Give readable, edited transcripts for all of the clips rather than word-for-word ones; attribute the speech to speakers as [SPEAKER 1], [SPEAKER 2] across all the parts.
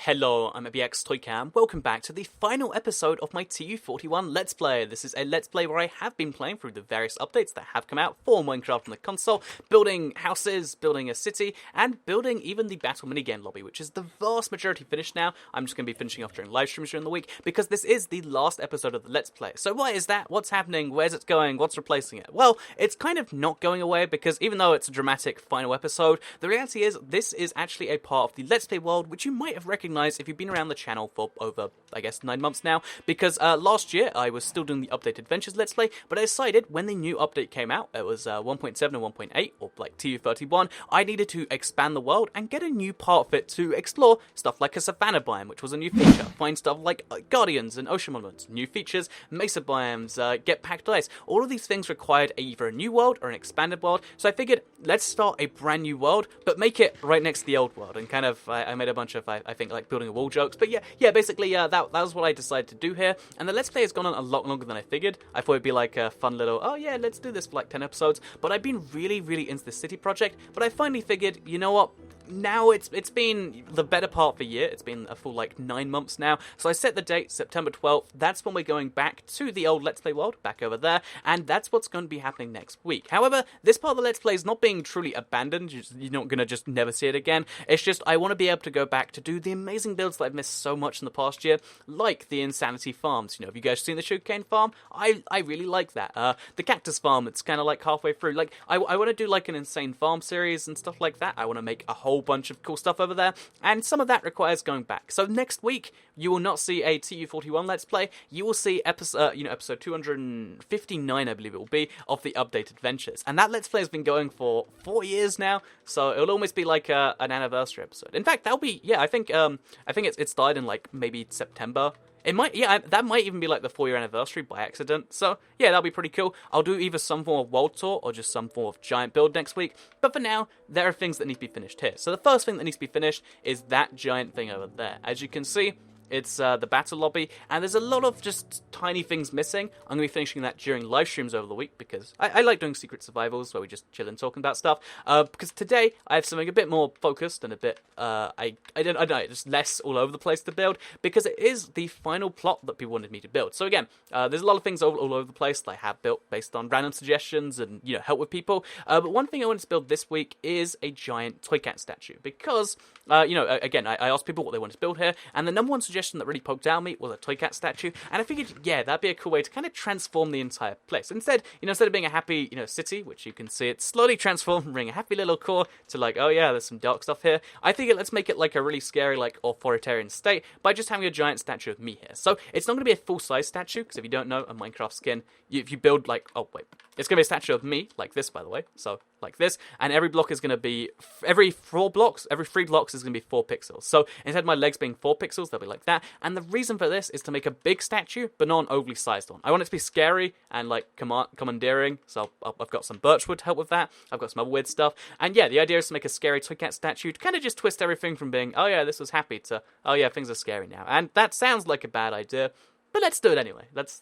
[SPEAKER 1] Hello, I'm ibxtoycat and welcome back to the final episode of my TU41 Let's Play. This is a Let's Play where I have been playing through the various updates that have come out for Minecraft on the console, building houses, building a city, and building even the battle minigame lobby, which is the vast majority finished now. I'm just going to be finishing off during live streams during the week, because this is the last episode of the Let's Play. So why is that? What's happening? Where's it going? What's replacing it? Well, it's kind of not going away, because even though it's a dramatic final episode, the reality is this is actually a part of the Let's Play world, which you might have recognized if you've been around the channel for over, I guess, 9 months now, because last year I was still doing the Updated Adventures Let's Play, but I decided when the new update came out, it was 1.7 and 1.8, or like TU41, I needed to expand the world and get a new part of it to explore stuff like a Savannah biome, which was a new feature, find stuff like Guardians and Ocean Monuments, new features, Mesa biomes, get packed ice. All of these things required either a new world or an expanded world, so I figured, let's start a brand new world, but make it right next to the old world, and kind of, I made a bunch of, I think, like building a wall jokes, but yeah, basically, that was what I decided to do here, and the Let's Play has gone on a lot longer than I figured. I thought it'd be like a fun little, oh yeah, let's do this for like 10 episodes, but I've been really into this city project, but I finally figured, you know what, now it's been the better part of a year. It's been a full like 9 months now. So I set the date, September 12th. That's when we're going back to the old Let's Play world, back over there, and that's what's going to be happening next week. However, this part of the Let's Play is not being truly abandoned. You're not going to just never see it again. It's just I want to be able to go back to do the amazing builds that I've missed so much in the past year, like the Insanity farms. You know, have you guys seen the sugarcane farm? I really like that. The cactus farm, it's kind of like halfway through. Like, I want to do like an insane farm series and stuff like that. I want to make a whole bunch of cool stuff over there, and some of that requires going back. So next week, you will not see a TU41 Let's Play. You will see episode 259, I believe it will be, of the Updated Adventures. And that Let's Play has been going for 4 years now, so it'll almost be like an anniversary episode. In fact, that'll be, yeah, I think it started in like maybe September. It might, yeah, that might even be like the 4-year anniversary by accident. So, yeah, that'll be pretty cool. I'll do either some form of world tour or just some form of giant build next week. But for now, there are things that need to be finished here. So the first thing that needs to be finished is that giant thing over there. As you can see, it's the battle lobby, and there's a lot of just tiny things missing. I'm going to be finishing that during live streams over the week, because I like doing secret survivals where we just chill and talking about stuff. Because today I have something a bit more focused and a bit, I don't know, just less all over the place to build, because it is the final plot that people wanted me to build. So again, there's a lot of things all over the place that I have built based on random suggestions and, you know, help with people. But one thing I wanted to build this week is a giant Toycat statue, because, you know, again, I asked people what they wanted to build here, and the number one suggestion that really poked out at me was a Toycat statue, and I figured, yeah, that'd be a cool way to kind of transform the entire place. Instead, you know, instead of being a happy, you know, city, which you can see it slowly transform from being a happy little core to like, oh yeah, there's some dark stuff here. I figured let's make it like a really scary, like authoritarian state by just having a giant statue of me here. So it's not going to be a full-size statue, because if you don't know, a Minecraft skin, if you build like, oh wait, it's going to be a statue of me, like this, by the way, so like this, and every block is going to be, every 3 blocks is going to be 4 pixels. So instead of my legs being 4 pixels, they'll be like that, and the reason for this is to make a big statue, but not an overly sized one. I want it to be scary and like commandeering, so I've got some birchwood to help with that, I've got some other weird stuff, and yeah, the idea is to make a scary Toycat statue to kind of just twist everything from being, oh yeah, this was happy, to, oh yeah, things are scary now, and that sounds like a bad idea, but let's do it anyway. Let's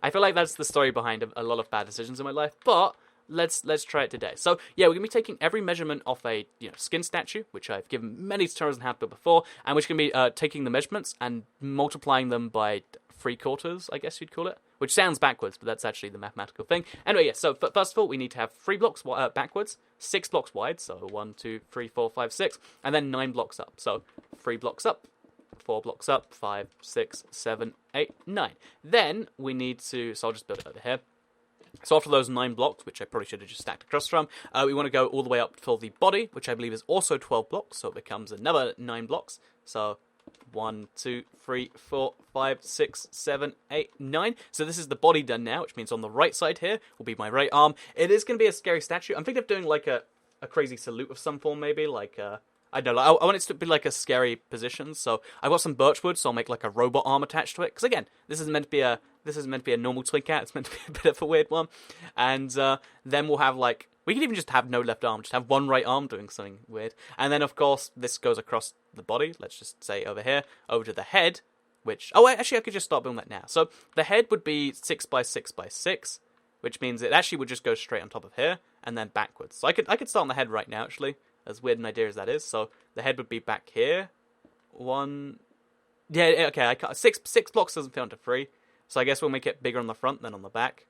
[SPEAKER 1] I feel like that's the story behind a lot of bad decisions in my life, but let's try it today. So yeah, we're gonna be taking every measurement off a skin statue, which I've given many tutorials on how to build before, and which can be taking the measurements and multiplying them by 3/4, I guess you'd call it, which sounds backwards, but that's actually the mathematical thing. Anyway, yeah. So first of all, we need to have 3 blocks backwards, 6 blocks wide, so 1, 2, 3, 4, 5, 6, and then 9 blocks up. So 3 blocks up, 4 blocks up, 5, 6, 7, 8, 9. Then we need to, so I'll just build it over here. So after those 9 blocks, which I probably should have just stacked across from, we want to go all the way up for the body, which I believe is also 12 blocks, so it becomes another 9 blocks. So 1, 2, 3, 4, 5, 6, 7, 8, 9. So this is the body done now, which means on the right side here will be my right arm. It is going to be a scary statue. I'm thinking of doing like a crazy salute of some form, maybe, like I don't know, I want it to be like a scary position, so I've got some birchwood, so I'll make like a robot arm attached to it, because again, this is meant to be a normal Toycat, it's meant to be a bit of a weird one, and then we'll have like, we can even just have no left arm, just have one right arm doing something weird, and then of course, this goes across the body, let's just say over here, over to the head, which, oh actually I could just start building that now, so the head would be 6 by 6 by 6, which means it actually would just go straight on top of here, and then backwards, so I could start on the head right now actually, as weird an idea as that is. So the head would be back here, 1. Yeah, okay, I can't, six blocks doesn't fit onto 3. So I guess we'll make it bigger on the front than on the back.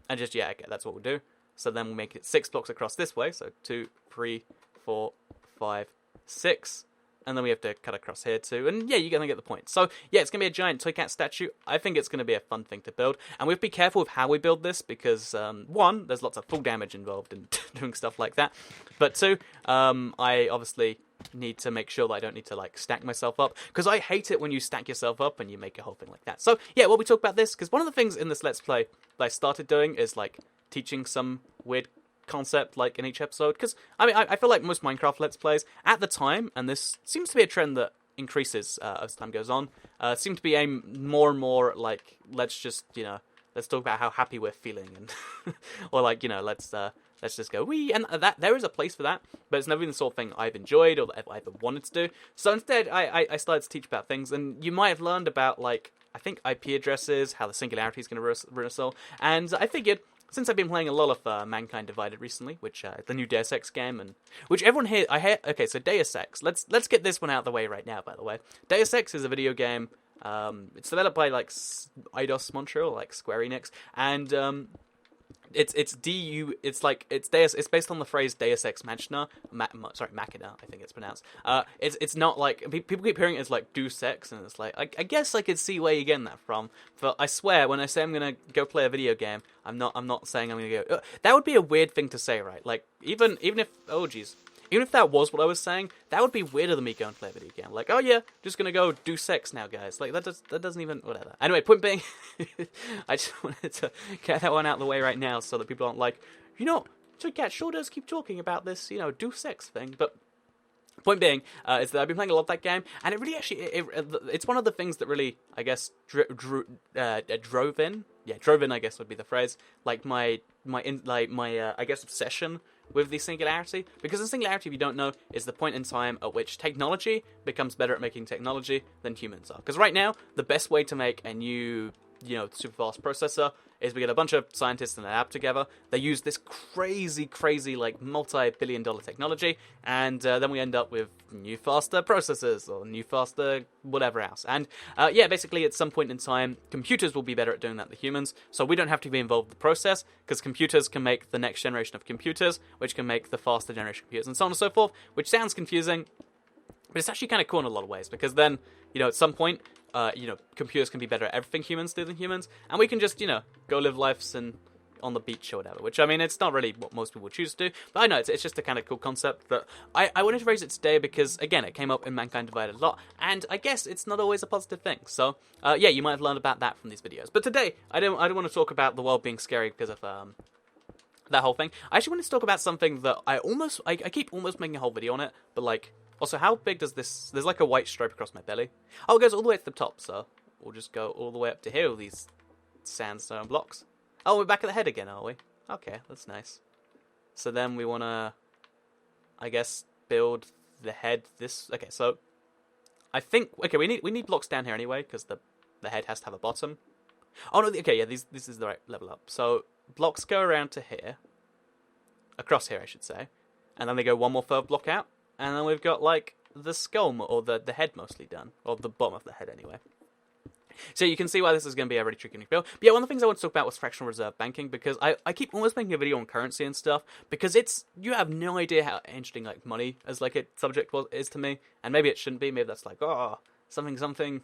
[SPEAKER 1] And just, yeah, okay, that's what we'll do. So then we'll make it 6 blocks across this way. So 2, 3, 4, 5, 6. And then we have to cut across here too. And yeah, you're going to get the point. So yeah, it's going to be a giant Toycat statue. I think it's going to be a fun thing to build. And we have to be careful with how we build this because, 1, there's lots of full damage involved in doing stuff like that. But 2, I obviously need to make sure that I don't need to like stack myself up. Because I hate it when you stack yourself up and you make a whole thing like that. So yeah, we'll be talking about this. Because one of the things in this Let's Play that I started doing is like teaching some weird concept like in each episode, because I mean I feel like most Minecraft Let's Plays at the time, and this seems to be a trend that increases as time goes on, seem to be aimed more and more like, let's just, you know, let's talk about how happy we're feeling, and or like, you know, let's just go wee, and that there is a place for that, but it's never been the sort of thing I've enjoyed or that I've ever wanted to do. So instead I started to teach about things, and you might have learned about like, I think IP addresses, how the singularity is going to run us all, and I figured, since I've been playing a lot of Mankind Divided recently, which the new Deus Ex game, and which everyone here, okay, so Deus Ex. Let's get this one out of the way right now. By the way, Deus Ex is a video game. It's developed by like Eidos Montreal, like Square Enix, and it's Deus. It's based on the phrase Deus Ex Machina. Machina, I think it's pronounced. It's not like people keep hearing it as like Deus Ex, and it's like I guess I could see where you're getting that from. But I swear, when I say I'm gonna go play a video game, I'm not saying I'm gonna go. That would be a weird thing to say, right? Like even if even if that was what I was saying, that would be weirder than me going to play a video game. Like, oh yeah, just gonna go do sex now, guys. Like that doesn't even, whatever. Anyway, point being, I just wanted to get that one out of the way right now so that people aren't like, you know, Toycat sure does keep talking about this, you know, do sex thing. But point being is that I've been playing a lot of that game, and it really actually it's one of the things that really, I guess, drove in. Yeah, drove in, I guess would be the phrase. Like my I guess obsession with the singularity, because the singularity, if you don't know, is the point in time at which technology becomes better at making technology than humans are. Because right now, the best way to make a new, you know, super fast processor is we get a bunch of scientists in a lab together. They use this crazy, like, multi-billion-dollar technology, and then we end up with new, faster processors, or new, faster whatever else. And, yeah, basically, at some point in time, computers will be better at doing that than humans, so we don't have to be involved in the process, because computers can make the next generation of computers, which can make the faster generation of computers, and so on and so forth, which sounds confusing, but it's actually kind of cool in a lot of ways, because then, you know, at some point, you know, computers can be better at everything humans do than humans, and we can just, you know, go live lives on the beach or whatever, which, I mean, it's not really what most people choose to do, but I know it's just a kind of cool concept that I wanted to raise it today because, again, it came up in Mankind Divided a lot, and I guess it's not always a positive thing, so, yeah, you might have learned about that from these videos, but today, I don't want to talk about the world being scary because of, that whole thing. I actually wanted to talk about something that I keep almost making a whole video on it, but, like, also, how big does this... There's like a white stripe across my belly. Oh, it goes all the way to the top, so we'll just go all the way up to here with these sandstone blocks. Oh, we're back at the head again, are we? Okay, that's nice. So then we want to, I guess, build the head this... Okay, so I think... Okay, we need blocks down here anyway, because the head has to have a bottom. Oh, no, okay, yeah, this is the right level up. So blocks go around to here. Across here, I should say. And then they go one more further block out. And then we've got, like, the skull, or the head mostly done. Or the bottom of the head, anyway. So you can see why this is going to be a really tricky build. But yeah, one of the things I want to talk about was fractional reserve banking, because I keep almost making a video on currency and stuff, because you have no idea how interesting, like, money as, like, a subject is to me. And maybe it shouldn't be. Maybe that's like, oh, something,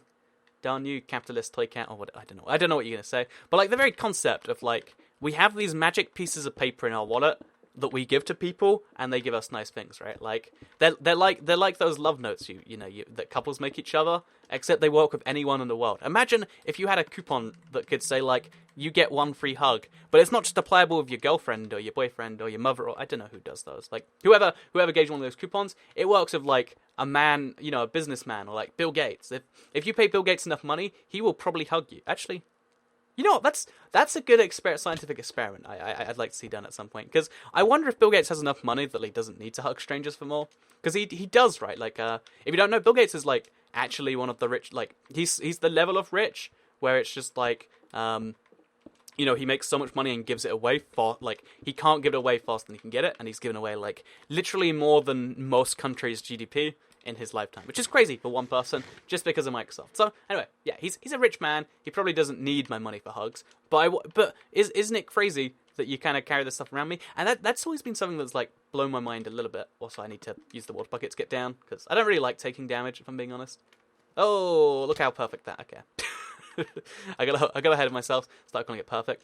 [SPEAKER 1] darn you, capitalist Toycat, or what, I don't know. I don't know what you're going to say. But, like, the very concept of, like, we have these magic pieces of paper in our wallet that we give to people, and they give us nice things, right? Like they're like those love notes that couples make each other, except they work with anyone in the world. Imagine if you had a coupon that could say, like, you get one free hug, but it's not just applicable with your girlfriend or your boyfriend or your mother, or I don't know who does those. Like whoever gave one of those coupons, it works with like a man, you know, a businessman, or like Bill Gates. If you pay Bill Gates enough money, he will probably hug you. Actually, you know, that's a good scientific experiment I'd like to see done at some point. Because I wonder if Bill Gates has enough money that he doesn't need to hug strangers for more. Because he does, right? Like, if you don't know, Bill Gates is, like, actually one of the rich, like, he's the level of rich where it's just, like, you know, he makes so much money and gives it away like, he can't give it away faster than he can get it, and he's given away, like, literally more than most countries' GDP. in his lifetime, which is crazy for one person just because of Microsoft. So anyway, yeah, he's a rich man. He probably doesn't need my money for hugs, but isn't it crazy that you kind of carry this stuff around me? And that's always been something that's like blown my mind a little bit. Also, I need to use the water bucket to get down because I don't really like taking damage, if I'm being honest. Oh, look how perfect that. Okay, I got ahead of myself. Start calling it perfect.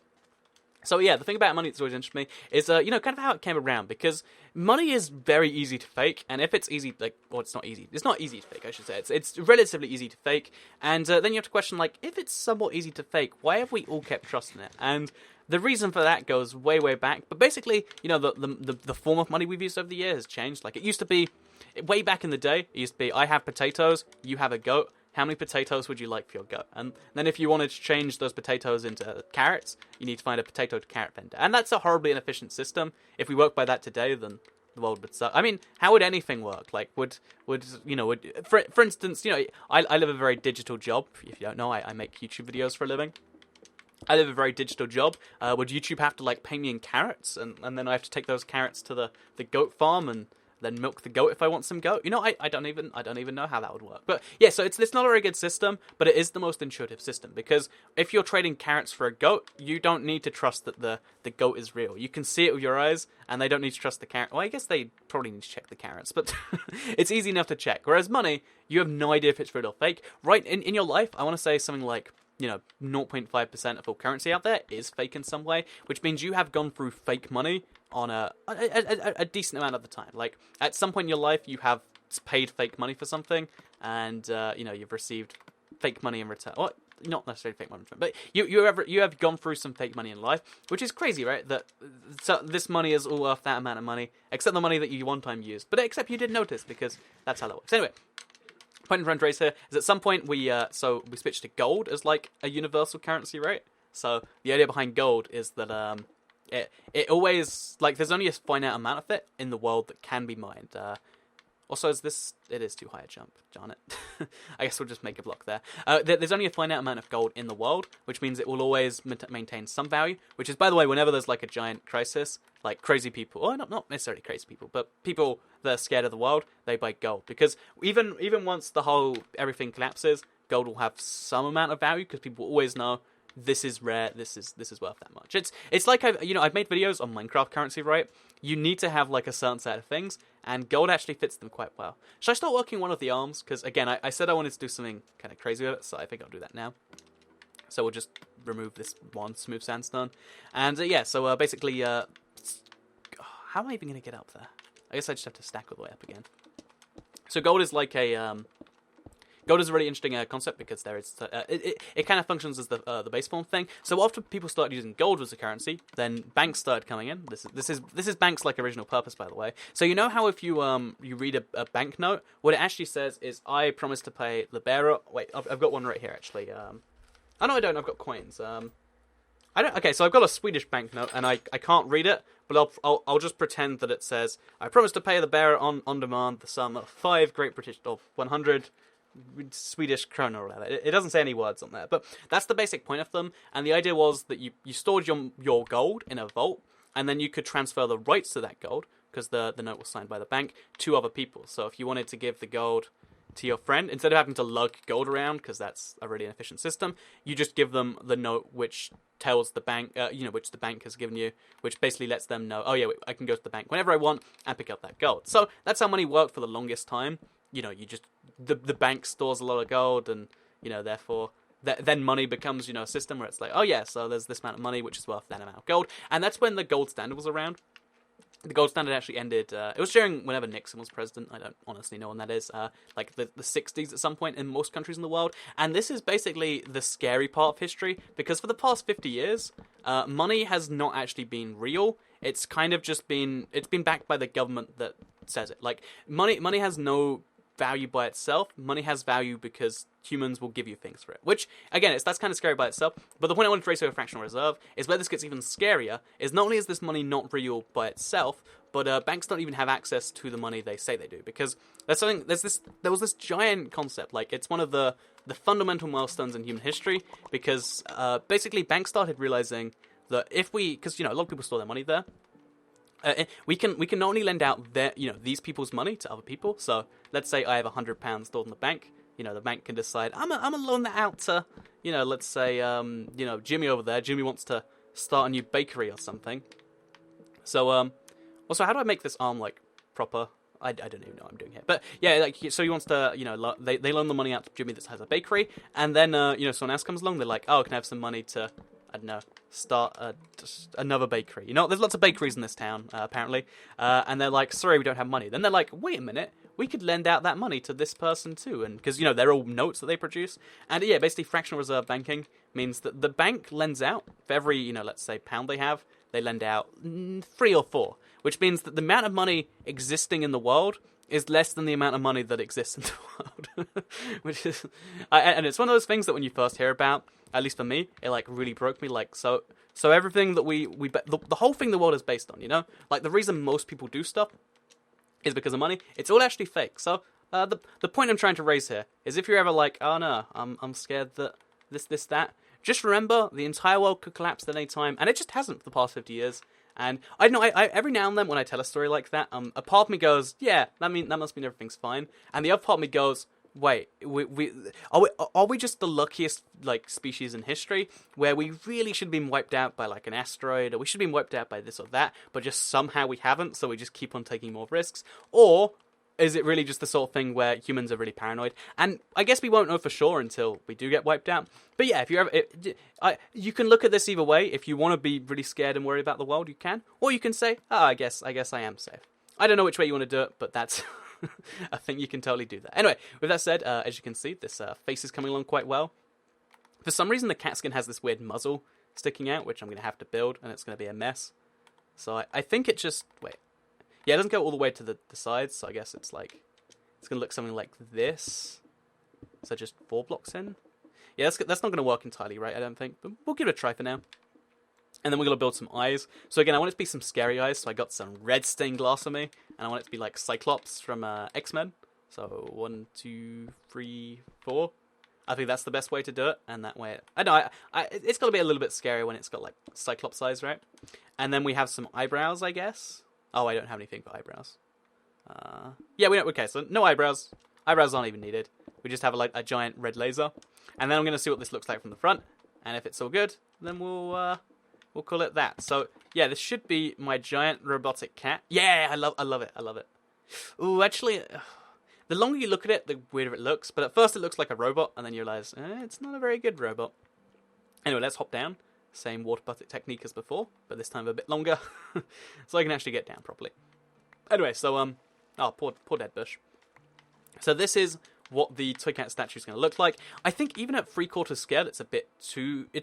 [SPEAKER 1] So yeah, the thing about money that's always interested me is, kind of how it came around, because money is very easy to fake, and if it's easy, it's not easy. It's not easy to fake, I should say. It's relatively easy to fake, and then you have to question, like, if it's somewhat easy to fake, why have we all kept trusting it? And the reason for that goes way, way back, but basically, the form of money we've used over the years has changed. Like, it used to be, way back in the day, it used to be, I have potatoes, you have a goat. How many potatoes would you like for your goat? And then if you wanted to change those potatoes into carrots, you need to find a potato to carrot vendor. And that's a horribly inefficient system. If we work by that today, then the world would suck. I mean, how would anything work? Like, for instance, I live a very digital job. If you don't know, I make YouTube videos for a living. I live a very digital job. Would YouTube have to, like, pay me in carrots? And then I have to take those carrots to the goat farm and then milk the goat if I want some goat. I don't even know how that would work. But yeah, so it's not a very good system, but it is the most intuitive system, because if you're trading carrots for a goat, you don't need to trust that the goat is real. You can see it with your eyes, and they don't need to trust the carrot. Well, I guess they probably need to check the carrots, but it's easy enough to check. Whereas money, you have no idea if it's real or fake. Right, in your life, I want to say something like, 0.5% of all currency out there is fake in some way, which means you have gone through fake money on a decent amount of the time. Like, at some point in your life, you have paid fake money for something, and you've received fake money in return. Well, not necessarily fake money in return, but you have gone through some fake money in life, which is crazy, right? So this money is all worth that amount of money, except the money that you one time used. But except you did notice, because that's how that works. Anyway. Point in front race here is at some point we switched to gold as like a universal currency, right? So the idea behind gold is that it always, like, there's only a finite amount of it in the world that can be mined. Also, it is too high a jump, darn it. I guess we'll just make a block there. There's only a finite amount of gold in the world, which means it will always maintain some value, which is, by the why, whenever there's like a giant crisis, like crazy people, or not necessarily crazy people, but people that are scared of the world, they buy gold. Because even once everything collapses, gold will have some amount of value, because people always know this is rare, this is worth that much. It's like I've made videos on Minecraft currency, right? You need to have like a certain set of things, and gold actually fits them quite well. Should I start working one of the arms? Because again, I said I wanted to do something kind of crazy with it, so I think I'll do that now. So we'll just remove this one smooth sandstone, and basically, how am I even going to get up there? I guess I just have to stack all the way up again. So gold is like gold is a really interesting concept, because there is it kind of functions as the base form thing. So after people started using gold as a currency, then banks started coming in. This is banks' like original purpose, by the way. So how if you read a banknote, what it actually says is, I promise to pay the bearer. Wait, I've got one right here actually. Oh no, I don't. I've got coins. I don't. Okay, so I've got a Swedish banknote, and I can't read it, but I'll just pretend that it says, I promise to pay the bearer on demand the sum of 5 Great British, or 100 Swedish krona or whatever. It doesn't say any words on there, but that's the basic point of them. And the idea was that you stored your gold in a vault, and then you could transfer the rights to that gold, because the note was signed by the bank, to other people. So if you wanted to give the gold to your friend, instead of having to lug gold around, because that's a really inefficient system, you just give them the note which tells the bank, which the bank has given you, which basically lets them know, oh yeah, I can go to the bank whenever I want and pick up that gold. So that's how money worked for the longest time. The bank stores a lot of gold, and therefore then money becomes a system where it's like, oh yeah, so there's this amount of money which is worth that amount of gold. And that's when the gold standard was around. The gold standard actually ended, it was during whenever Nixon was president. I don't honestly know when that is, like the 60s at some point in most countries in the world. And this is basically the scary part of history, because for the past 50 years, money has not actually been real. It's kind of just been backed by the government that says it. Like, money has no value by itself. Money has value because humans will give you things for it, which again, that's kind of scary by itself. But the point I wanted to raise over fractional reserve is where this gets even scarier, is not only is this money not real by itself, but banks don't even have access to the money they say they do, because there was this giant concept, like, it's one of the fundamental milestones in human history, because basically banks started realizing that because a lot of people store their money there, we can not only lend out these people's money to other people. So let's say I have £100 stored in the bank. The bank can decide I'm gonna loan that out to let's say Jimmy over there. Jimmy wants to start a new bakery or something. So also, how do I make this arm like proper? I don't even know what I'm doing here, but yeah, like so he wants to they loan the money out to Jimmy that has a bakery, and then someone else comes along. They're like, oh, can I have some money to I don't know, start another bakery. There's lots of bakeries in this town, apparently. And they're like, sorry, we don't have money. Then they're like, wait a minute, we could lend out that money to this person too. And because, they're all notes that they produce. And yeah, basically fractional reserve banking means that the bank lends out for every, let's say £1 they have, they lend out 3 or 4, which means that the amount of money existing in the world is less than the amount of money that exists in the world. Which is, and it's one of those things that when you first hear about, at least for me, it like really broke me. Like, so everything that the whole thing the world is based on, like the reason most people do stuff is because of money. It's all actually fake. So the point I'm trying to raise here is if you're ever like, oh no, I'm scared that this that, just remember the entire world could collapse at any time, and it just hasn't for the past 50 years. And I know I every now and then when I tell a story like that, a part of me goes, yeah, that must mean everything's fine, and the other part of me goes, wait, are we just the luckiest like species in history where we really should have been wiped out by like an asteroid, or we should have been wiped out by this or that, but just somehow we haven't, so we just keep on taking more risks? Or is it really just the sort of thing where humans are really paranoid? And I guess we won't know for sure until we do get wiped out. But yeah, if you ever, you can look at this either way. If you want to be really scared and worried about the world, you can, or you can say, I guess I am safe. I don't know which way you want to do it, but that's I think you can totally do that. Anyway, with that said, as you can see, this face is coming along quite well. For some reason, the cat skin has this weird muzzle sticking out, which I'm going to have to build, and it's going to be a mess. So I think it just... Wait. Yeah, it doesn't go all the way to the sides, so I guess it's like... It's going to look something like this. So just 4 blocks in. Yeah, that's not going to work entirely right, I don't think. But we'll give it a try for now. And then we're going to build some eyes. So again, I want it to be some scary eyes. So I got some red stained glass on me. And I want it to be like Cyclops from X-Men. So 1, 2, 3, 4. I think that's the best way to do it. And that way... I know, it's got to be a little bit scary when it's got like Cyclops eyes, right? And then we have some eyebrows, I guess. Oh, I don't have anything for eyebrows. Yeah, we don't... Okay, so no eyebrows. Eyebrows aren't even needed. We just have a giant red laser. And then I'm going to see what this looks like from the front. And if it's all good, then we'll call it that. So, yeah, this should be my giant robotic cat. Yeah, I love it. I love it. Ooh, actually, the longer you look at it, the weirder it looks. But at first it looks like a robot, and then you realize, it's not a very good robot. Anyway, let's hop down. Same water bucket technique as before, but this time a bit longer. So I can actually get down properly. Anyway, so, oh, poor dead bush. So this is what the Toycat statue is going to look like. I think even at 3/4 scale, it's a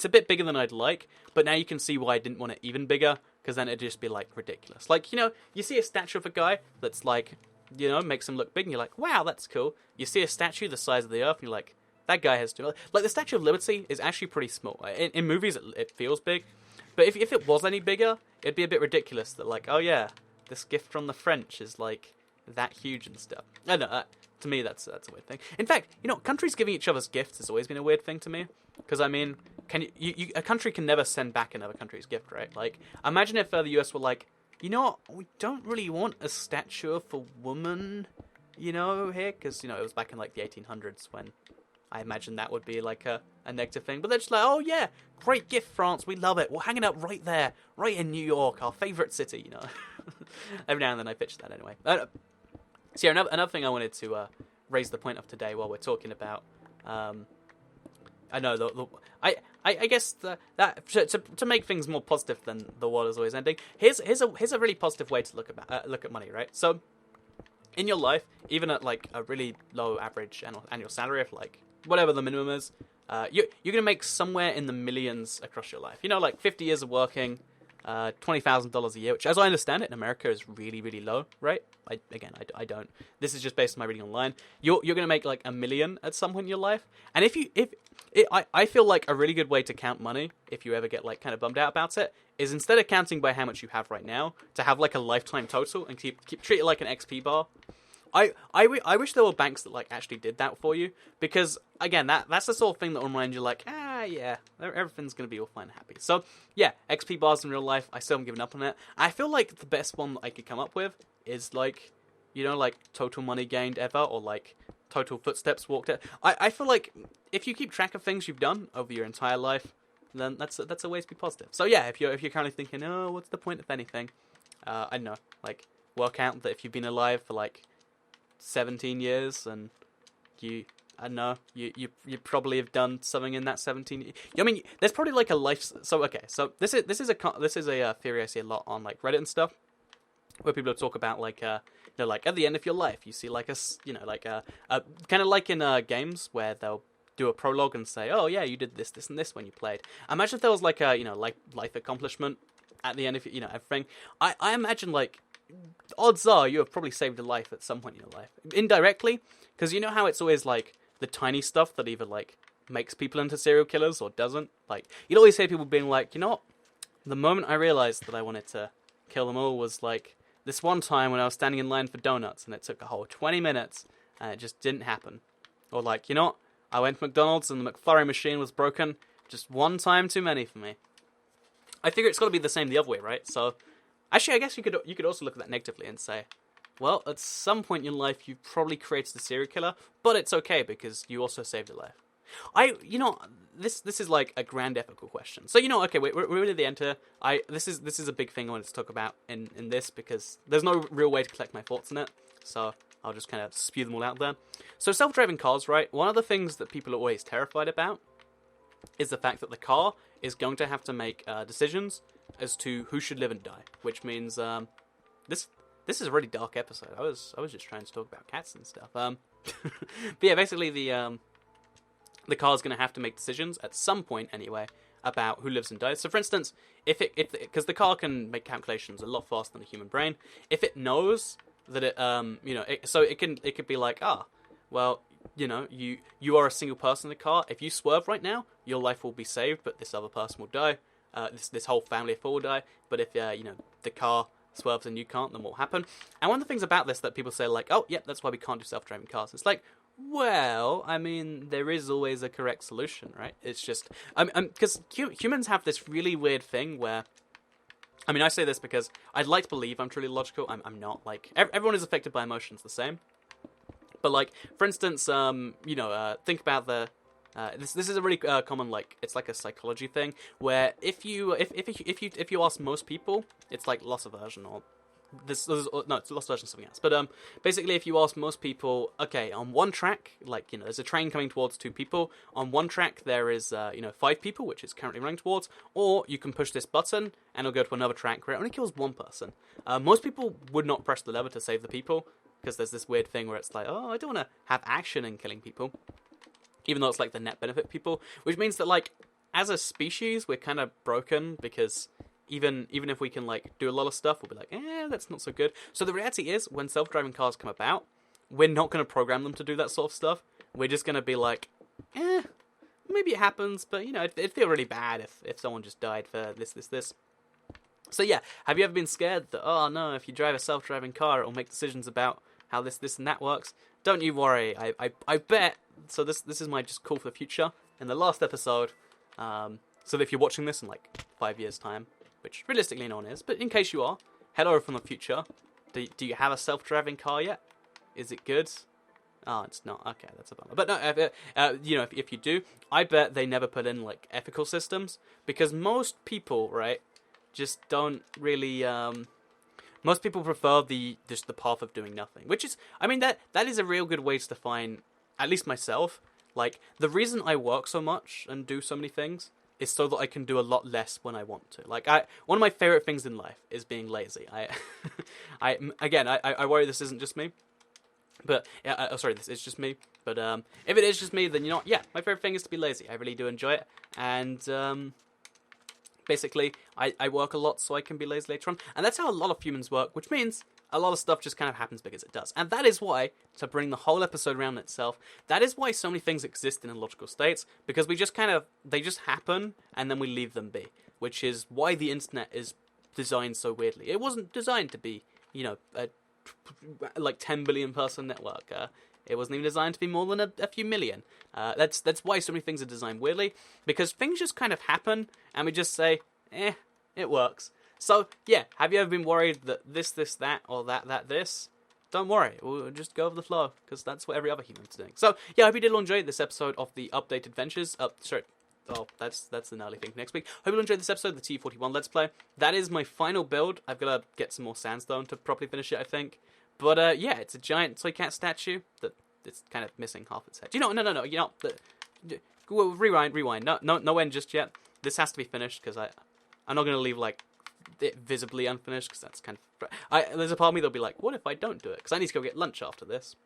[SPEAKER 1] bit bigger than I'd like, but now you can see why I didn't want it even bigger, because then it'd just be, like, ridiculous. Like, you see a statue of a guy that's, like, makes him look big, and you're like, wow, that's cool. You see a statue the size of the Earth, and you're like, that guy has to... Like, the Statue of Liberty is actually pretty small. In movies, it feels big, but if it was any bigger, it'd be a bit ridiculous that, like, oh yeah, this gift from the French is, like, that huge and stuff. I don't know, to me, that's a weird thing. In fact, countries giving each other's gifts has always been a weird thing to me. Because, I mean, a country can never send back another country's gift, right? Like, imagine if the US were like, you know what, we don't really want a statue of a woman, here. Because, it was back in, like, the 1800s when I imagine that would be, like, a negative thing. But they're just like, oh, yeah, great gift, France, we love it. We'll hang it up right there, right in New York, our favourite city, Every now and then I pitch that anyway. So yeah, another thing I wanted to raise the point of today while we're talking about, I know I guess that to make things more positive than the world is always ending. Here's a really positive way to look at money, right? So in your life, even at like a really low average annual salary of like whatever the minimum is, you're gonna make somewhere in the millions across your life. Like 50 years of working. $20,000 a year, which, as I understand it, in America is really, really low, right? I don't. This is just based on my reading online. You're gonna make like $1 million at some point in your life, and I feel like a really good way to count money, if you ever get like kind of bummed out about it, is instead of counting by how much you have right now, to have like a lifetime total and keep treat it like an XP bar. I wish there were banks that like actually did that for you, because again, that's the sort of thing that will remind you like, yeah, everything's gonna be all fine and happy. So, yeah, XP bars in real life, I still haven't given up on it. I feel like the best one that I could come up with is, like, you know, like, total money gained ever, or, like, total footsteps walked. I feel like if you keep track of things you've done over your entire life, then that's a way to be positive. So yeah, if you're kind of thinking, oh, what's the point of anything? I don't know, like, work out that if you've been alive for like 17 years and you probably have done something in that 17. I mean, there's probably like a life. So okay, so this is a theory I see a lot on like Reddit and stuff, where people talk about like like at the end of your life, you see like a kind of like in games where they'll do a prologue and say, oh yeah, you did this, this, and this when you played. Imagine if there was like a like life accomplishment at the end of everything. I imagine like odds are you have probably saved a life at some point in your life indirectly, because you know how it's always like the tiny stuff that either like makes people into serial killers or doesn't. Like you'd always hear people being like, you know what, the moment I realized that I wanted to kill them all was like this one time when I was standing in line for donuts and it took a whole 20 minutes and it just didn't happen. Or like, you know what, I went to McDonald's and the McFlurry machine was broken. Just one time too many for me. I figure it's got to be the same the other way, right? So, actually, I guess you could also look at that negatively and say, well, at some point in your life, you probably created a serial killer, but it's okay because you also saved a life. This is like a grand ethical question. So, okay, we're really at the end here. This is a big thing I wanted to talk about in this because there's no real way to collect my thoughts on it. So I'll just kind of spew them all out there. So self-driving cars, right? One of the things that people are always terrified about is the fact that the car is going to have to make decisions as to who should live and die. Which means this is a really dark episode. I was just trying to talk about cats and stuff. But yeah, basically the car's going to have to make decisions at some point anyway about who lives and dies. So for instance, because the car can make calculations a lot faster than the human brain, if it knows that it could be like, well, you are a single person in the car. If you swerve right now, your life will be saved, but this other person will die. This whole family of four will die. But if the car swerves and you can't, then what will happen? And one of the things about this that people say, like, oh, yeah, that's why we can't do self-driving cars. It's like, well, I mean, there is always a correct solution, right? It's just, because humans have this really weird thing where, I mean, I say this because I'd like to believe I'm truly logical. I'm not. Like, everyone is affected by emotions the same. But like, for instance, think about the. This is a really common, like, it's like a psychology thing where if you ask most people, it's like loss aversion or it's loss aversion something else. But basically, if you ask most people, okay, on one track, like there's a train coming towards two people. On one track there is 5 people, which it's currently running towards, or you can push this button and it'll go to another track where it only kills one person. Most people would not press the lever to save the people because there's this weird thing where it's like, oh, I don't want to have action in killing people. Even though it's like the net benefit people, which means that like as a species we're kind of broken because even if we can like do a lot of stuff, we'll be like, that's not so good. So the reality is, when self-driving cars come about, we're not going to program them to do that sort of stuff. We're just going to be like, maybe it happens, but it'd feel really bad if someone just died for this. So yeah, have you ever been scared that, oh no, if you drive a self-driving car, it'll make decisions about how this and that works? Don't you worry. I bet. So this is my just call for the future. In the last episode, so that if you're watching this in like 5 years' time, which realistically no one is, but in case you are, hello from the future. Do you have a self-driving car yet? Is it good? Oh, it's not. Okay, that's a bummer. But no, if you do, I bet they never put in like ethical systems because most people, right, just don't really. Most people prefer the path of doing nothing, which is, I mean, that is a real good way to define, at least myself. Like, the reason I work so much and do so many things is so that I can do a lot less when I want to. Like, one of my favorite things in life is being lazy. I worry this isn't just me, but sorry, this is just me. But if it is just me, then my favorite thing is to be lazy. I really do enjoy it, and basically, I work a lot so I can be lazy later on. And that's how a lot of humans work, which means a lot of stuff just kind of happens because it does. And that is why, to bring the whole episode around itself, that is why so many things exist in illogical states, because we just they just happen, and then we leave them be. Which is why the internet is designed so weirdly. It wasn't designed to be, a like 10 billion person network. It wasn't even designed to be more than a few million. That's why so many things are designed weirdly, because things just kind of happen, and we just say, it works. So, yeah, have you ever been worried that this, that, or that, this? Don't worry, we'll just go with the flow, because that's what every other human's doing. So, yeah, I hope you did enjoy this episode of the Updated Adventures. That's the gnarly thing next week. Hope you enjoyed this episode of the TU41 Let's Play. That is my final build. I've got to get some more sandstone to properly finish it, I think. But, yeah, it's a giant Toycat statue that it's kind of missing half its head. No, rewind. No end just yet. This has to be finished, because I'm not going to leave, like, it visibly unfinished, because that's kind of... there's a part of me that'll be like, what if I don't do it? Because I need to go get lunch after this.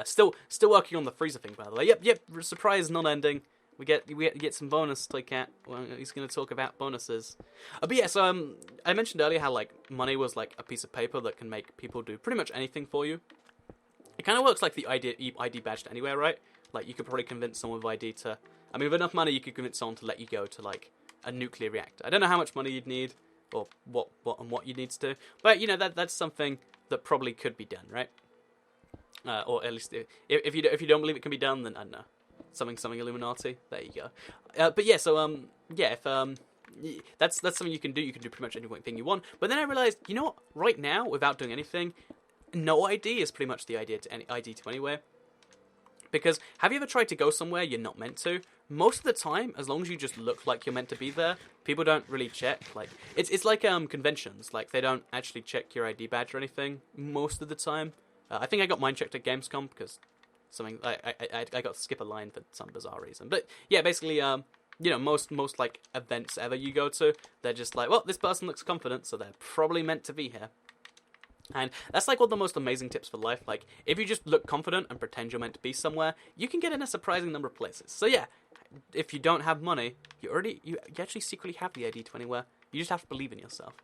[SPEAKER 1] Still working on the freezer thing, by the way. Yep, surprise non-ending. We get some bonus, Toycat. Well, he's going to talk about bonuses. But yeah, so I mentioned earlier how, like, money was like a piece of paper that can make people do pretty much anything for you. It kind of works like the ID badge to anywhere, right? Like, you could probably convince someone with ID to... I mean, with enough money, you could convince someone to let you go to, like, a nuclear reactor. I don't know how much money you'd need, or what you need to do. But, you know, that's something that probably could be done, right? Or at least, if you don't believe it can be done, then I don't know. Something Illuminati. There you go. But yeah, so, yeah, if, that's something you can do. You can do pretty much anything you want. But then I realized, you know what? Right now, without doing anything, no ID is pretty much the ID to anywhere. Because have you ever tried to go somewhere you're not meant to? Most of the time, as long as you just look like you're meant to be there, people don't really check. Like, it's like conventions. Like, they don't actually check your ID badge or anything most of the time. I think I got mine checked at Gamescom because something I got to skip a line for some bizarre reason. But yeah, basically, you know, most like events ever you go to, they're just like, well, this person looks confident, so they're probably meant to be here. And that's like one of the most amazing tips for life. Like, if you just look confident and pretend you're meant to be somewhere, you can get in a surprising number of places. So yeah, if you don't have money, you actually secretly have the ID to anywhere. You just have to believe in yourself.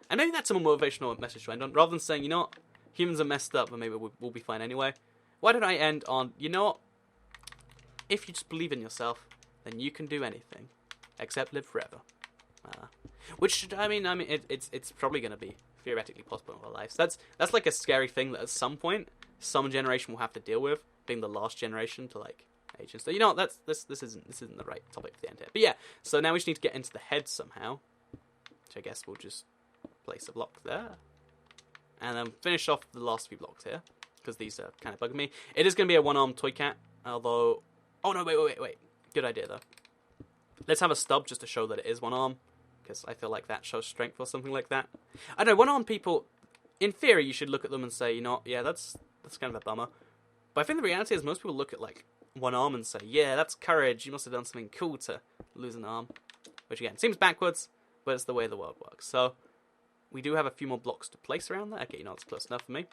[SPEAKER 1] And maybe that's a more motivational message to end on. Rather than saying, you know what, humans are messed up, but maybe we'll be fine anyway. Why don't I end on, you know what, if you just believe in yourself, then you can do anything, except live forever. Which, I mean, it's probably going to be theoretically possible in our lives. That's like a scary thing that at some point, some generation will have to deal with, being the last generation to, like, age and stuff. You know what, this isn't the right topic for the end here. But yeah, so now we just need to get into the head somehow, which I guess we'll just place a block there. And then finish off the last few blocks here, because these are kind of bugging me. It is going to be a one-armed Toycat, although... Oh, no, wait. Good idea, though. Let's have a stub just to show that it is one arm, because I feel like that shows strength or something like that. I know, one-armed people, in theory, you should look at them and say, you know, yeah, that's kind of a bummer. But I think the reality is most people look at, like, one arm and say, yeah, that's courage, you must have done something cool to lose an arm. Which, again, seems backwards, but it's the way the world works. So, we do have a few more blocks to place around there. Okay, you know, it's close enough for me.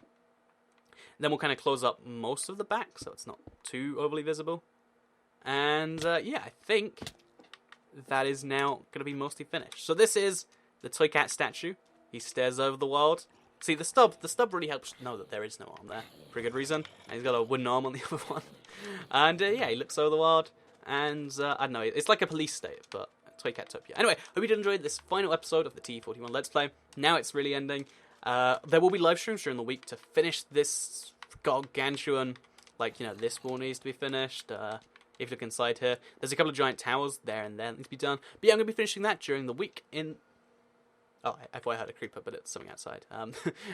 [SPEAKER 1] Then we'll kind of close up most of the back, so it's not too overly visible. And, yeah, I think that is now going to be mostly finished. So this is the Toycat statue. He stares over the world. See, the stub really helps know that there is no arm there. Pretty good reason. And he's got a wooden arm on the other one. And, yeah, he looks over the world. And, I don't know, it's like a police state, but Toycatopia. Anyway, hope you did enjoy this final episode of the TU41 Let's Play. Now it's really ending. There will be live streams during the week to finish this gargantuan, like, you know, this wall needs to be finished. If you look inside here, there's a couple of giant towers there and there that need to be done. But yeah, I'm going to be finishing that during the week in... Oh, I thought I heard a creeper, but it's something outside.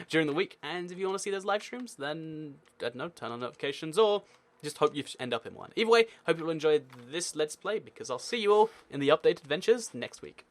[SPEAKER 1] During the week, and if you want to see those live streams, then, I don't know, turn on notifications, or just hope you end up in one. Either way, hope you will enjoy this Let's Play, because I'll see you all in the updated adventures next week.